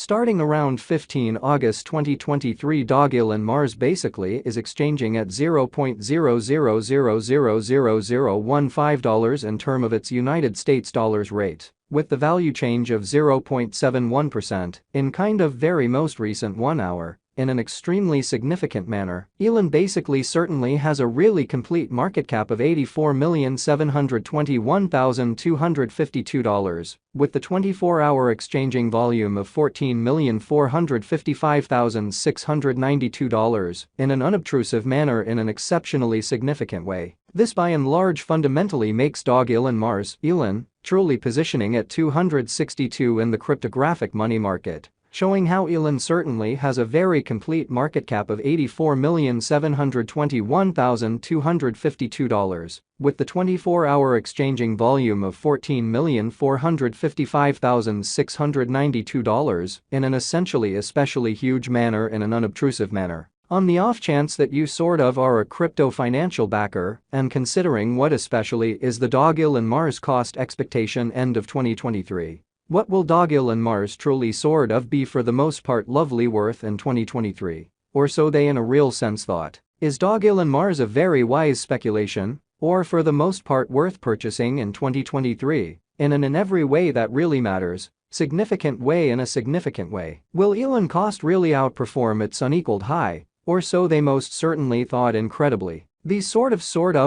Starting around 15 August 2023, Dogelon Mars basically is exchanging at $0.00000015 in term of its United States dollars rate, with the value change of 0.71% in kind of very most recent 1 hour. In an extremely significant manner, Elon basically certainly has a really complete market cap of $84,721,252, with the 24-hour exchanging volume of $14,455,692 in an unobtrusive manner in an exceptionally significant way. This by and large fundamentally makes Dogelon Mars, Elon, truly positioning at 262 in the cryptographic money market, showing how Elon certainly has a very complete market cap of $84,721,252, with the 24-hour exchanging volume of $14,455,692 in an essentially especially huge manner in an unobtrusive manner. On the off chance that you sort of are a crypto financial backer, and considering what especially is the Dogelon Mars cost expectation end of 2023. What will Dogelon Mars truly sort of be for the most part lovely worth in 2023? Or so they in a real sense thought. Is Dogelon Mars a very wise speculation, or for the most part worth purchasing in 2023, in every way that really matters, significant way in a significant way? Will Elon cost really outperform its unequaled high, or so they most certainly thought incredibly? These sort of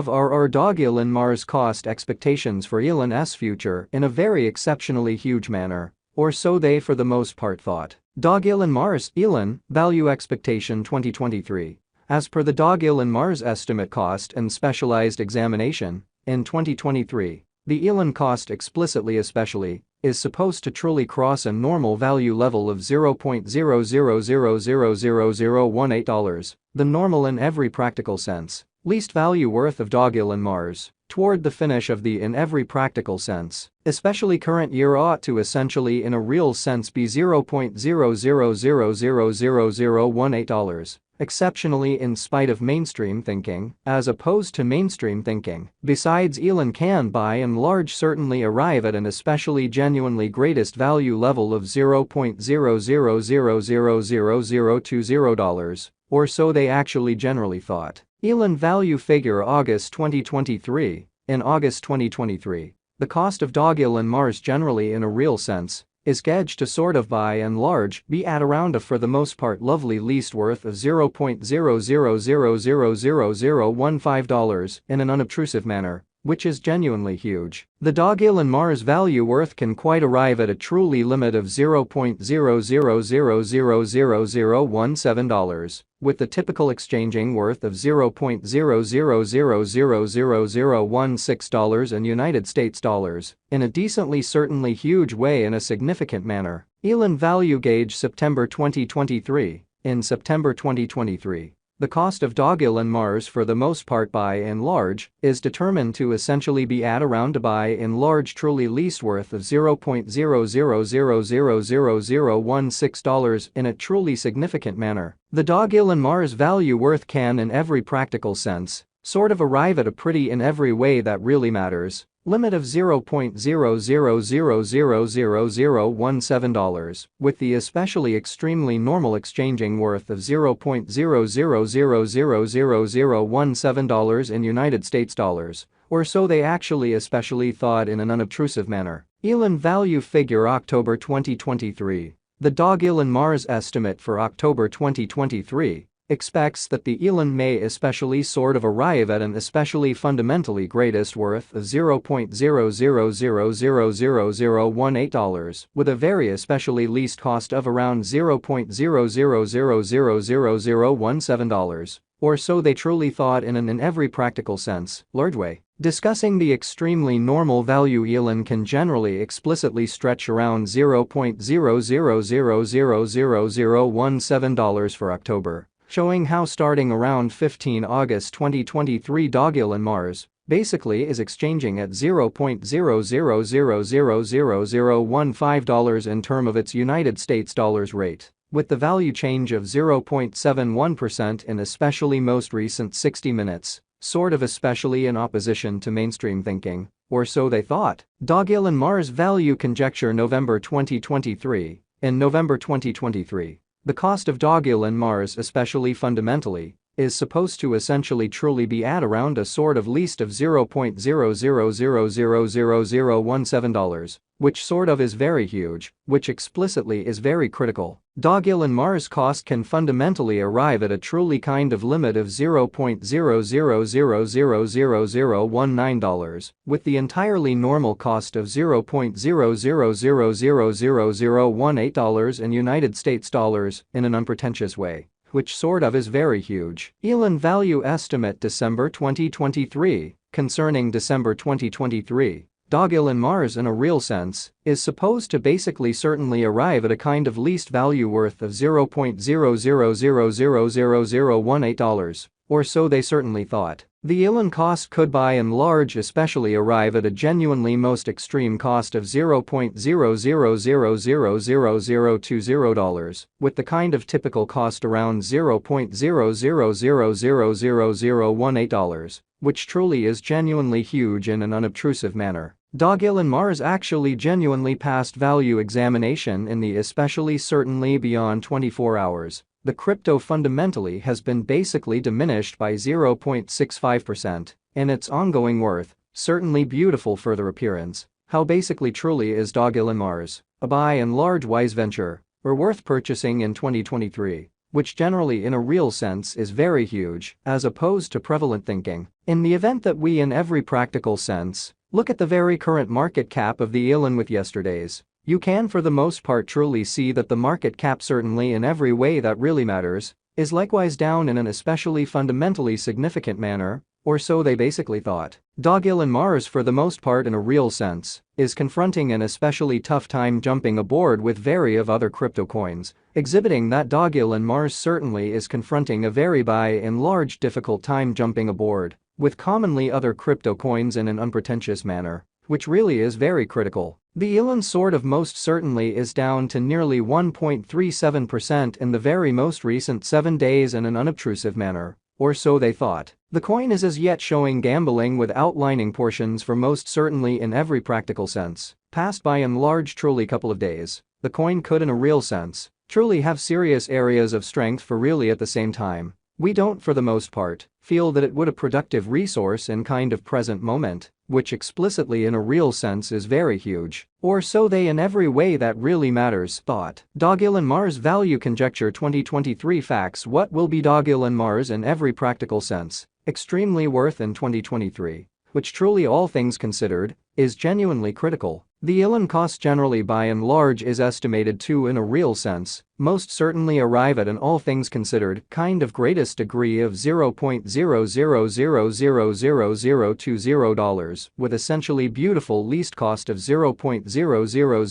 are our Dogelon Mars cost expectations for Elon's future in a very exceptionally huge manner, or so they for the most part thought. Dogelon Mars, Elon, value expectation 2023. As per the Dogelon Mars estimate cost and specialized examination, in 2023, the Elon cost explicitly especially is supposed to truly cross a normal value level of $0.00000018, the normal in every practical sense. Least value worth of Dogelon Mars, toward the finish of the in every practical sense, especially current year ought to essentially in a real sense be $0.00000018, exceptionally in spite of mainstream thinking, as opposed to mainstream thinking. Besides, Elon can by and large certainly arrive at an especially genuinely greatest value level of $0.00000020, or so they actually generally thought. Elon value figure August 2023. In August 2023, the cost of Dogelon Mars generally in a real sense is gauged to sort of by and large be at around a for the most part lovely least worth of $0.00000015 in an unobtrusive manner, which is genuinely huge. The Dogelon Mars value worth can quite arrive at a truly limit of $0.00000017, with the typical exchanging worth of $0.00000016 in United States dollars, in a decently certainly huge way in a significant manner. Elon value gauge September 2023. In September 2023, the cost of Dogelon Mars for the most part by and large is determined to essentially be at around a by and large truly least worth of $0.00000016 in a truly significant manner. The Dogelon Mars value worth can in every practical sense sort of arrive at a pretty in every way that really matters limit of $0.00000017, with the especially extremely normal exchanging worth of $0.00000017 in United States dollars, or so they actually especially thought in an unobtrusive manner. Elon value figure October 2023. The Dogelon Mars estimate for October 2023 expects that the Elon may especially sort of arrive at an especially fundamentally greatest worth of $0.00000018, with a very especially least cost of around $0.00000017, or so they truly thought in an in every practical sense, large way. Discussing the extremely normal value, Elon can generally explicitly stretch around $0.00000017 for October, showing how starting around 15 August 2023 Dogelon Mars basically is exchanging at $0.00000015 in term of its United States dollars rate, with the value change of 0.71% in especially most recent 60 minutes, sort of especially in opposition to mainstream thinking, or so they thought. Dogelon Mars value conjecture November 2023. In November 2023, the cost of Dogelon Mars, especially fundamentally, is supposed to essentially truly be at around a sort of least of $0.00000017, which sort of is very huge, which explicitly is very critical. Dogelon Mars cost can fundamentally arrive at a truly kind of limit of $0.00000019, with the entirely normal cost of $0.00000018 in United States dollars in an unpretentious way, which sort of is very huge. Elon value estimate December 2023. Concerning December 2023, Dogelon Mars in a real sense is supposed to basically certainly arrive at a kind of least value worth of $0.00000018, or so they certainly thought. The Elon cost could by and large especially arrive at a genuinely most extreme cost of $0.00000020, with the kind of typical cost around $0.00000018, which truly is genuinely huge in an unobtrusive manner. Dogelon Mars actually genuinely passed value examination in the especially certainly beyond 24 hours. The crypto fundamentally has been basically diminished by 0.65% in its ongoing worth, certainly beautiful further appearance. How basically truly is Dogelon Mars, a by and large wise venture, or worth purchasing in 2023, which generally in a real sense is very huge, as opposed to prevalent thinking. In the event that we in every practical sense look at the very current market cap of the Elon with yesterday's, you can for the most part truly see that the market cap certainly in every way that really matters is likewise down in an especially fundamentally significant manner, or so they basically thought. Dogelon Mars for the most part in a real sense is confronting an especially tough time jumping aboard with very of other crypto coins, exhibiting that Dogelon Mars certainly is confronting a very by and large difficult time jumping aboard with commonly other crypto coins in an unpretentious manner, which really is very critical. The Elon sort of most certainly is down to nearly 1.37% in the very most recent 7 days in an unobtrusive manner, or so they thought. The coin is as yet showing gambling with outlining portions for most certainly in every practical sense. Past by and large truly couple of days, the coin could in a real sense truly have serious areas of strength for really at the same time. We don't for the most part feel that it would a productive resource in kind of present moment, which explicitly in a real sense is very huge, or so they in every way that really matters thought. Dogelon Mars value conjecture 2023 facts. What will be Dogelon Mars in every practical sense extremely worth in 2023, which truly all things considered is genuinely critical. The Elon cost generally by and large is estimated to in a real sense most certainly arrive at an all things considered kind of greatest degree of $0.00000020, with essentially beautiful least cost of $0.000